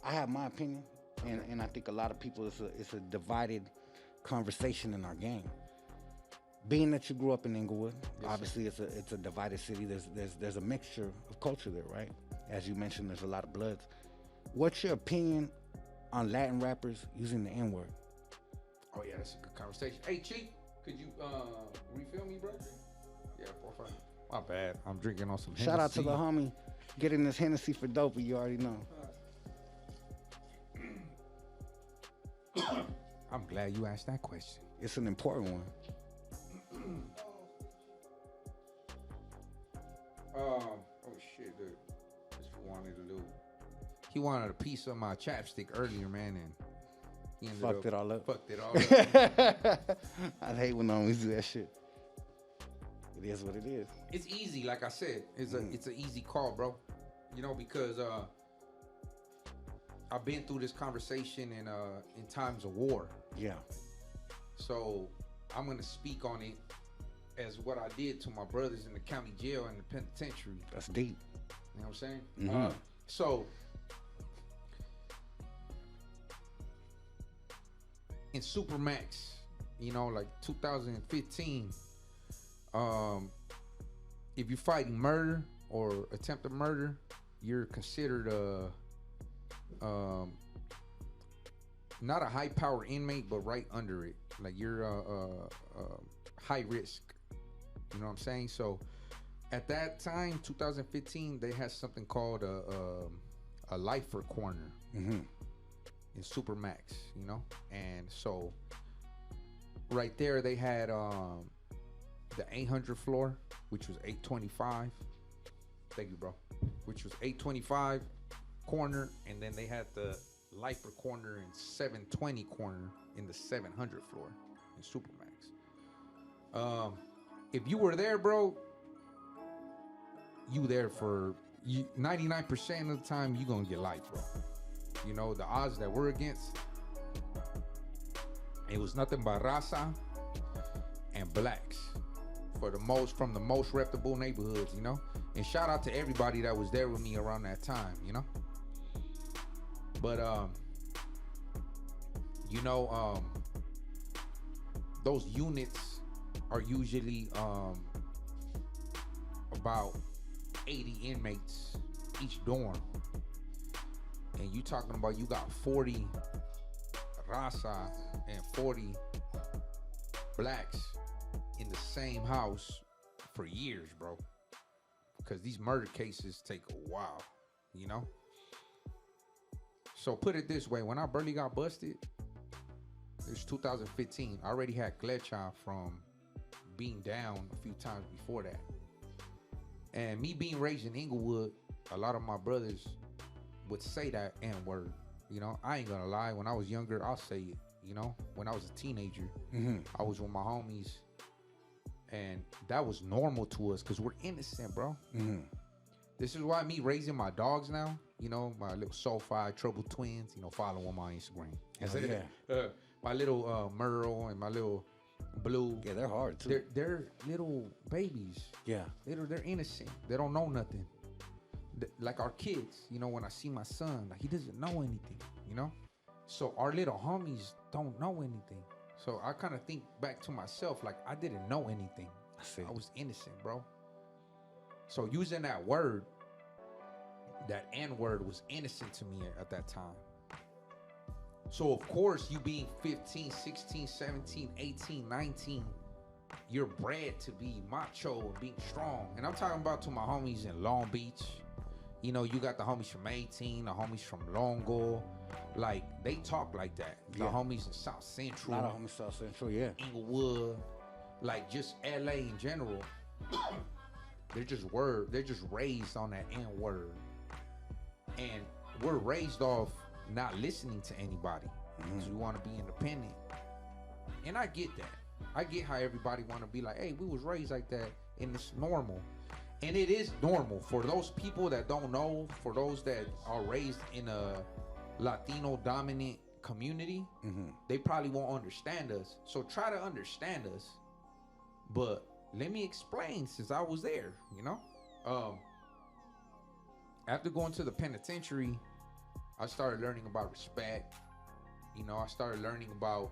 I have my opinion, and I think a lot of people, it's a divided conversation in our gang. Being that you grew up in Inglewood, Yes, obviously it's a divided city. There's a mixture of culture there, right? As you mentioned, there's a lot of bloods. What's your opinion on Latin rappers using the N word? Oh yeah, that's a good conversation. Hey Chief, could you refill me, bro? Yeah, 4 5. My bad. I'm drinking on some Hennessy. Shout out to the homie getting this Hennessy for Dopey. You already know. I'm glad you asked that question. It's an important one. Oh shit, dude. That's what he wanted to do. He wanted a piece of my chapstick earlier, man, and he ended Fucked it all up. Fucked it all up. I hate when homies do that shit. It is what it is. It's easy, like I said. It's an easy call, bro. You know, because I've been through this conversation in times of war. Yeah. So I'm gonna speak on it as what I did to my brothers in the county jail and the penitentiary. That's deep. You know what I'm saying? Mm-hmm. So in Supermax, you know, like 2015, if you're fighting murder or attempted murder, you're considered not a high power inmate, but right under it. Like you're high risk. You know what I'm saying? So at that time, 2015, they had something called a lifer corner in Supermax, you know? And so right there, they had the 800 floor, which was 825. Thank you, bro. Which was 825 corner, and then they had the lifer corner and 720 corner in the 700 floor in Supermax. If you were there, bro, you there for 99% of the time you gonna get life, bro. You know, the odds that we're against, it was nothing but raza and blacks from the most reputable neighborhoods, you know. And shout out to everybody that was there with me around that time, you know. But you know, those units are usually about 80 inmates each dorm, and you talking about you got 40 raza and 40 blacks in the same house for years, bro, because these murder cases take a while, you know. So put it this way, when I barely got busted, it was 2015. I already had Glecha from being down a few times before that. And me being raised in Inglewood, a lot of my brothers would say that N-word. You know, I ain't gonna lie. When I was younger, I'll say it. You know, when I was a teenager, I was with my homies, and that was normal to us because we're innocent, bro. This is why me raising my dogs now, you know, my little Soulfi Trouble Twins, you know, follow them on Instagram. My little Merle and my little Blue. Yeah, they're hard too. They're little babies. Yeah. They're innocent. They don't know nothing. Like our kids, you know, when I see my son, like he doesn't know anything, you know? So our little homies don't know anything. So I kind of think back to myself, like I didn't know anything. I was innocent, bro. So using that word, that N-word was innocent to me at that time. So of course, you being 15, 16, 17, 18, 19, you're bred to be macho and being strong. And I'm talking about to my homies in Long Beach. You know, you got the homies from 18, the homies from Longo. Like, they talk like that. The homies in South Central. A lot of homies South Central, yeah. Inglewood. Like, just LA in general. They're just raised on that N-word. And we're raised off not listening to anybody. So we want to be independent. And I get that. I get how everybody want to be like, hey, we was raised like that, and it's normal. And it is normal for those people that don't know, for those that are raised in a Latino dominant community, they probably won't understand us. So try to understand us. But let me explain, since I was there, you know. After going to the penitentiary, I started learning about respect. You know, I started learning about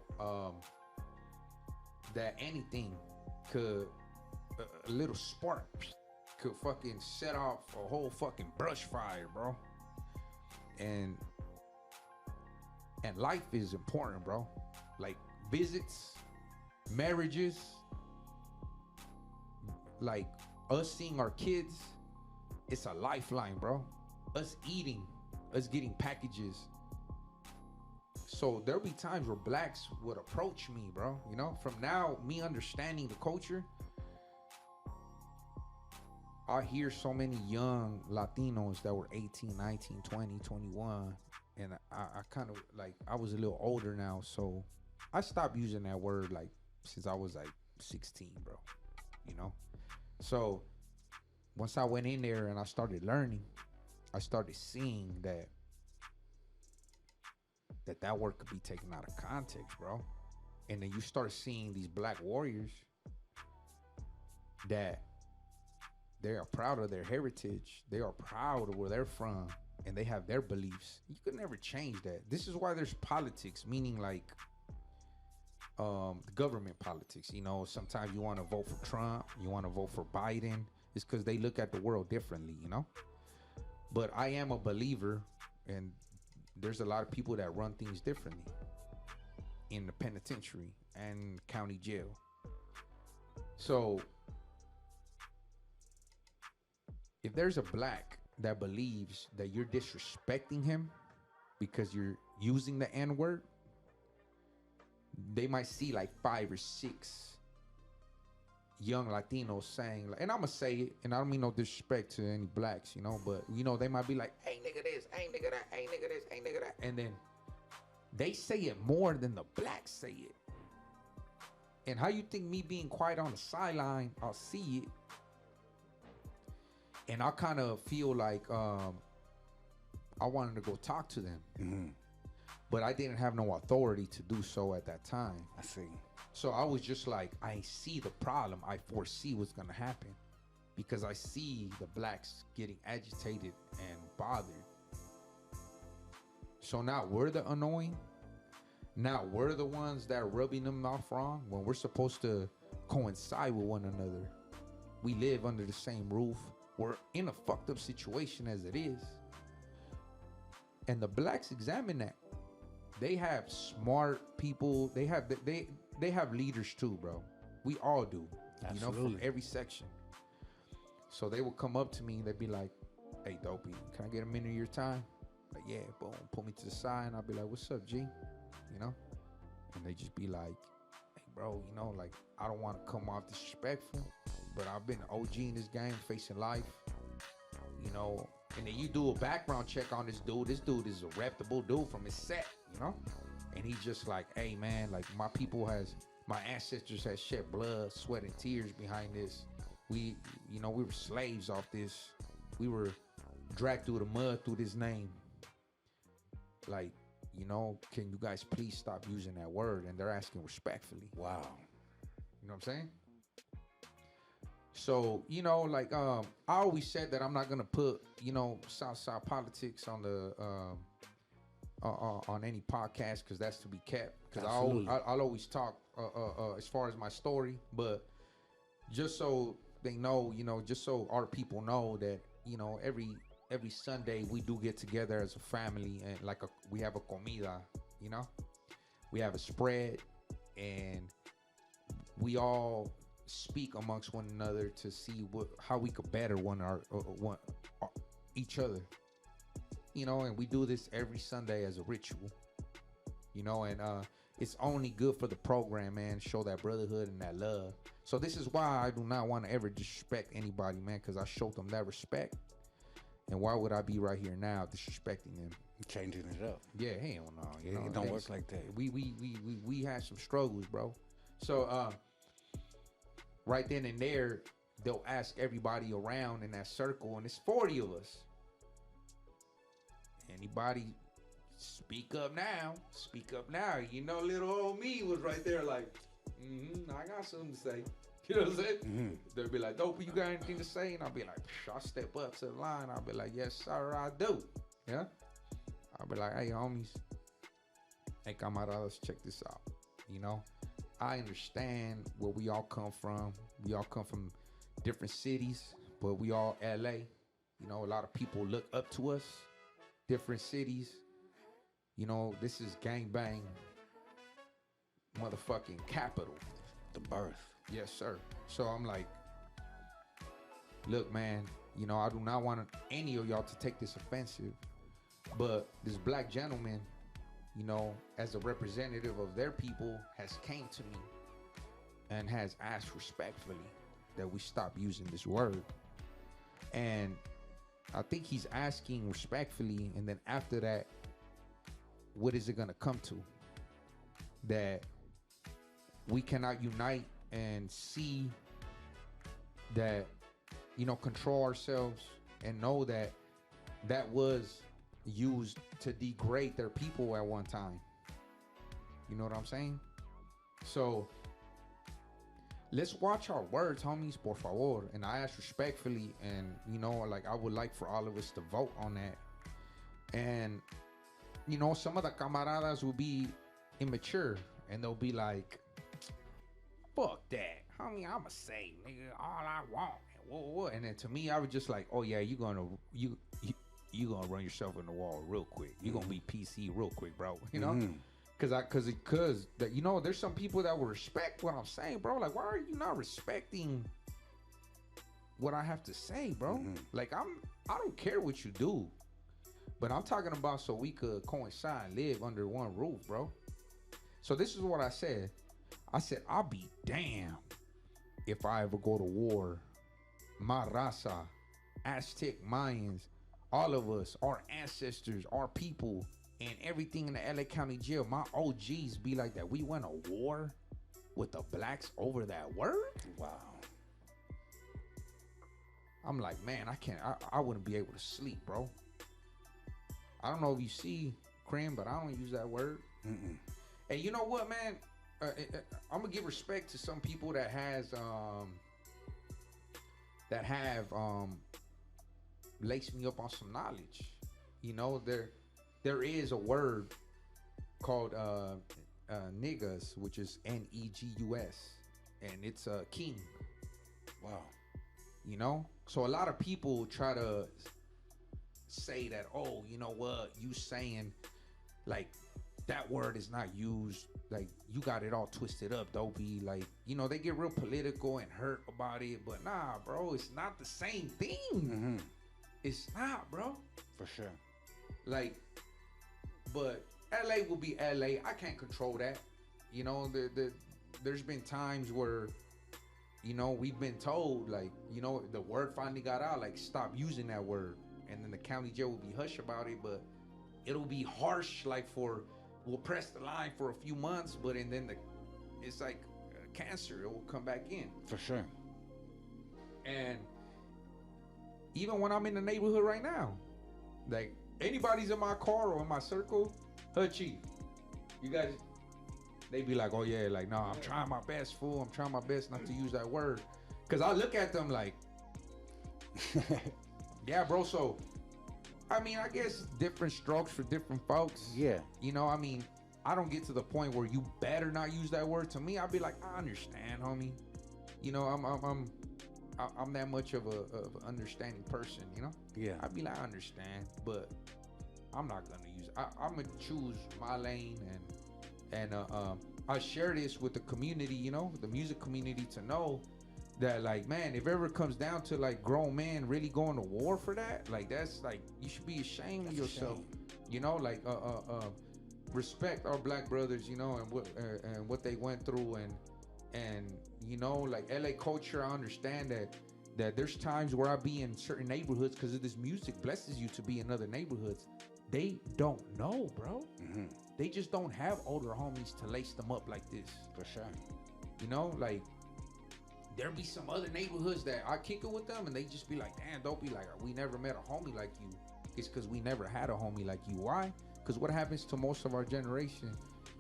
that anything could, a little spark could fucking set off a whole fucking brush fire, bro. And life is important, bro. Like visits, marriages, like us seeing our kids, it's a lifeline, bro. Us eating, us getting packages. So there'll be times where blacks would approach me, bro. You know, from now, me understanding the culture, I hear so many young Latinos that were 18, 19, 20, 21. And I kind of like, I was a little older now. So I stopped using that word like since I was like 16, bro. You know? So once I went in there and I started learning, I started seeing that word could be taken out of context, bro. And then you start seeing these black warriors that they are proud of their heritage. They are proud of where they're from, and they have their beliefs. You could never change that. This is why there's politics, meaning like the government politics. You know, sometimes you want to vote for Trump, you want to vote for Biden. It's because they look at the world differently, you know? But I am a believer, and there's a lot of people that run things differently in the penitentiary and county jail. So if there's a black that believes that you're disrespecting him because you're using the N-word, they might see like 5 or 6 young Latinos saying, and I'm gonna say it, and I don't mean no disrespect to any blacks, you know, but you know, they might be like, hey nigga this, hey nigga that, hey nigga this, hey nigga that, and then they say it more than the blacks say it. And how you think me being quiet on the sideline, I'll see it, and I kind of feel like I wanted to go talk to them, but I didn't have no authority to do so at that time. I see. So I was just like, I see the problem. I foresee what's gonna happen because I see the blacks getting agitated and bothered. So now we're the annoying. Now we're the ones that are rubbing them off wrong when we're supposed to coincide with one another. We live under the same roof. We're in a fucked up situation as it is. And the blacks examine that. They have smart people. They have leaders too, bro. We all do. Absolutely. You know, from every section. So they will come up to me and they'd be like, hey, Dopey, can I get a minute of your time? Like, yeah, boom. Pull me to the side and I'll be like, what's up, G? You know? And they just be like, hey, bro, you know, like, I don't want to come off disrespectful, but I've been OG in this game, facing life, you know. And then you do a background check on this dude. This dude is a reputable dude from his set, you know? And he's just like, hey, man, like, my ancestors has shed blood, sweat, and tears behind this. We were slaves off this. We were dragged through the mud through this name. Like, you know, can you guys please stop using that word? And they're asking respectfully. Wow. You know what I'm saying? So, you know, like, I always said that I'm not going to put, you know, Southside politics on the, on any podcast, because that's to be kept. Because I'll always talk, as far as my story, but just so they know, you know, just so our people know that, you know, every Sunday we do get together as a family, and like we have a comida, you know, we have a spread, and we all speak amongst one another to see how we could better each other, you know. And we do this every Sunday as a ritual, you know, and it's only good for the program, man. Show that brotherhood and that love. So this is why I do not want to ever disrespect anybody, man, because I showed them that respect. And why would I be right here now disrespecting them? Changing it up. Yeah, hell no. Yeah, it don't work like that. We had some struggles, bro. So right then and there, they'll ask everybody around in that circle, and it's 40 of us. Anybody speak up now? Speak up now. You know, little old me was right there like, I got something to say. You know what I'm saying? They'll be like, Dopey, you got anything to say? And I'll be like, I'll step up to the line. I'll be like, yes, sir, I do. Yeah? I'll be like, hey, homies, hey, camaradas, check this out. You know, I understand where we all come from. We all come from different cities, but we all LA. You know, a lot of people look up to us, different cities. You know, this is gangbang motherfucking capital. The birth. Yes, sir. So I'm like, look, man, you know, I do not want any of y'all to take this offensive, but this black gentleman, you know, as a representative of their people, has came to me and has asked respectfully that we stop using this word. And I think he's asking respectfully, and then after that, what is it gonna come to? That we cannot unite and see that, you know, control ourselves and know that that was used to degrade their people at one time. You know what I'm saying? So let's watch our words, homies, por favor. And I ask respectfully, and you know, like, I would like for all of us to vote on that. And you know, some of the camaradas will be immature and they'll be like, fuck that, homie, I'ma say, nigga, all I want. Whoa. And then to me, I was just like, oh yeah, you gonna run yourself in the wall real quick. You're gonna be PC real quick, bro. You know? Cause that, you know, there's some people that will respect what I'm saying, bro. Like, why are you not respecting what I have to say, bro? Like, I don't care what you do, but I'm talking about so we could coincide and live under one roof, bro. So this is what I said. I said, I'll be damned if I ever go to war. My raza, Aztec, Mayans, all of us, our ancestors, our people, and everything in the LA County Jail, my OGs be like that. We went to war with the blacks over that word? Wow. I'm like, man, I wouldn't be able to sleep, bro. I don't know if you see, Cream, but I don't use that word. And you know what, man? I'm gonna give respect to some people that have laced me up on some knowledge. You know, there is a word called niggas, which is Negus, and it's king. Wow. You know, so a lot of people try to say that, oh, you know what, you saying like that word is not used, like you got it all twisted up, Dopey. Like, you know, they get real political and hurt about it, but nah, bro, it's not the same thing. It's not, bro. For sure. Like, but LA will be LA. I can't control that. You know, there's been times where, you know, we've been told, like, you know, the word finally got out, like, stop using that word. And then the county jail will be hush about it, but it'll be harsh, like, we'll press the line for a few months, but and then it's like cancer, it will come back in. For sure. And even when I'm in the neighborhood right now, like, anybody's in my car or in my circle, Chief, you guys, they be like, oh yeah, like, no, I'm trying my best, fool. I'm trying my best not to use that word. Cause I look at them like, yeah, bro. So, I mean, I guess different strokes for different folks. Yeah. You know, I mean, I don't get to the point where you better not use that word. To me, I'd be like, I understand, homie. You know, I'm that much of a understanding person, you know? Yeah. I'd be like, I understand, but I'm not gonna use it. I'm gonna choose my lane, and I share this with the community, you know, the music community, to know that, like, man, if ever comes down to like grown men really going to war for that, like, that's like, you should be ashamed of yourself. You know, like, respect our black brothers, you know, and what they went through, and you know, like, LA culture, I understand that there's times where I be in certain neighborhoods because of this music blesses you to be in other neighborhoods. They don't know, bro. They just don't have older homies to lace them up like this. For sure. You know, like, there be some other neighborhoods that I kick it with them and they just be like, damn, Dopey, like, we never met a homie like you. It's because we never had a homie like you. Why? Because what happens to most of our generation,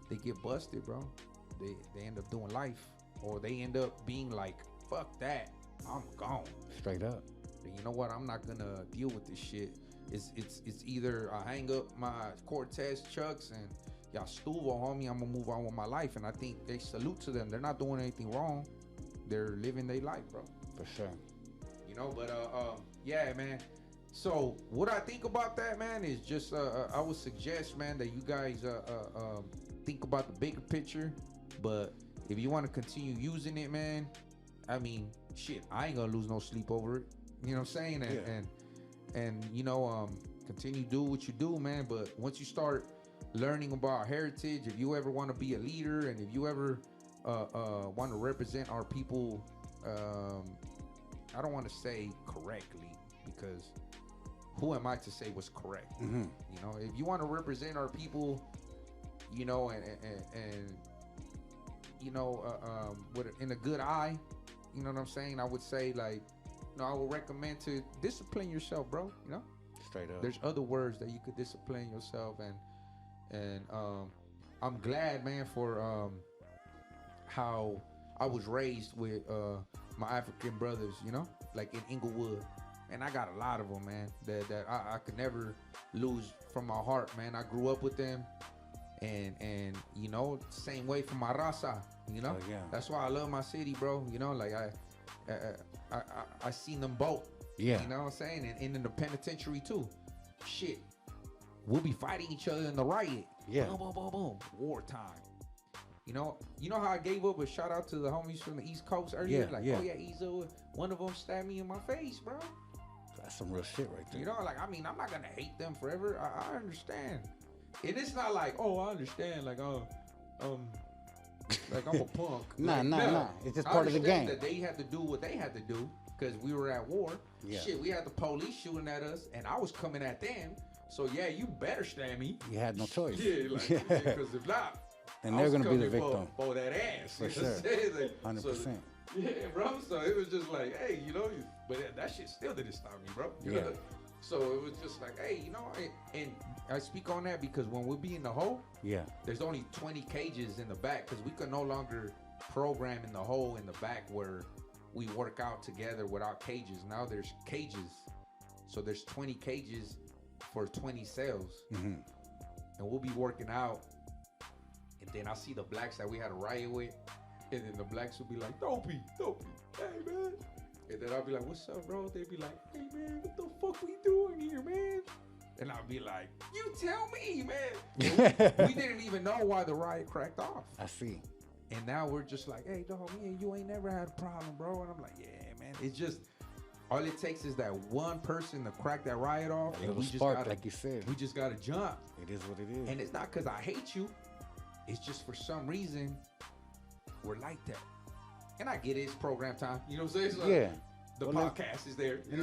they get busted, bro. They end up doing life, or they end up being like, fuck that, I'm gone. Straight up. You know what? I'm not gonna deal with this shit. It's either I hang up my Cortez Chucks and y'all stuvo, homie, I'm gonna move on with my life. And I think they salute to them. They're not doing anything wrong. They're living their life, bro. For sure. You know, but yeah, man. So what I think about that, man, is just I would suggest, man, that you guys think about the bigger picture. But if you want to continue using it, man, I mean, shit, I ain't gonna lose no sleep over it. You know what I'm saying? And you know, continue do what you do, man. But once you start learning about heritage, if you ever want to be a leader, and if you ever want to represent our people, I don't want to say correctly, because who am I to say what's correct? Mm-hmm. You know, if you want to represent our people, you know, and you know, in a good eye, you know what I'm saying? I would say, like, you know, I would recommend to discipline yourself, bro. You know, straight up. There's other words that you could discipline yourself, and I'm glad, man, for how I was raised with my African brothers. You know, like in Inglewood, and I got a lot of them, man. That I could never lose from my heart, man. I grew up with them, and you know, same way for my raza. You know, yeah. That's why I love my city, bro. You know, like I seen them both. Yeah. You know what I'm saying? And in the penitentiary too. Shit. We'll be fighting each other in the riot. Yeah. Boom, boom, boom, boom. Wartime. You know how I gave up a shout out to the homies from the East Coast earlier? Yeah, like, yeah. oh yeah, Ezo, one of them stabbed me in my face, bro. That's some real shit right there. You know, like, I mean, I'm not gonna hate them forever. I understand. And it's not like, oh, I understand, like, like I'm a punk. Nah. It's just part of the game. That they had to do what they had to do because we were at war. Yeah. Shit, we had the police shooting at us, and I was coming at them. So yeah, you better stand me. You had no choice. Yeah, like, because if not, and they're gonna be the victim for that ass. for sure. 100%. Yeah, bro. So it was just like, hey, you know, but that shit still didn't stop me, bro. You know? So it was just like, hey, you know, and I speak on that because when we be in the hole, there's only 20 cages in the back because we could no longer program in the hole in the back where we work out together without cages. Now there's cages. So there's 20 cages for 20 cells. Mm-hmm. And we'll be working out. And then I see the blacks that we had a riot with. And then the blacks will be like, Dopey, hey, man. And then I'll be like, what's up, bro? They'd be like, hey, man, what the fuck we doing here, man? And I'll be like, you tell me, man. We didn't even know why the riot cracked off. I see. And now we're just like, hey, dog, me and you ain't never had a problem, bro. And I'm like, yeah, man. It's just, all it takes is that one person to crack that riot off. And we just gotta, like you said. We just got to jump. It is what it is. And it's not because I hate you. It's just for some reason, we're like that. And I get it, it's program time. You know what I'm saying? So yeah. The podcast is there. You know?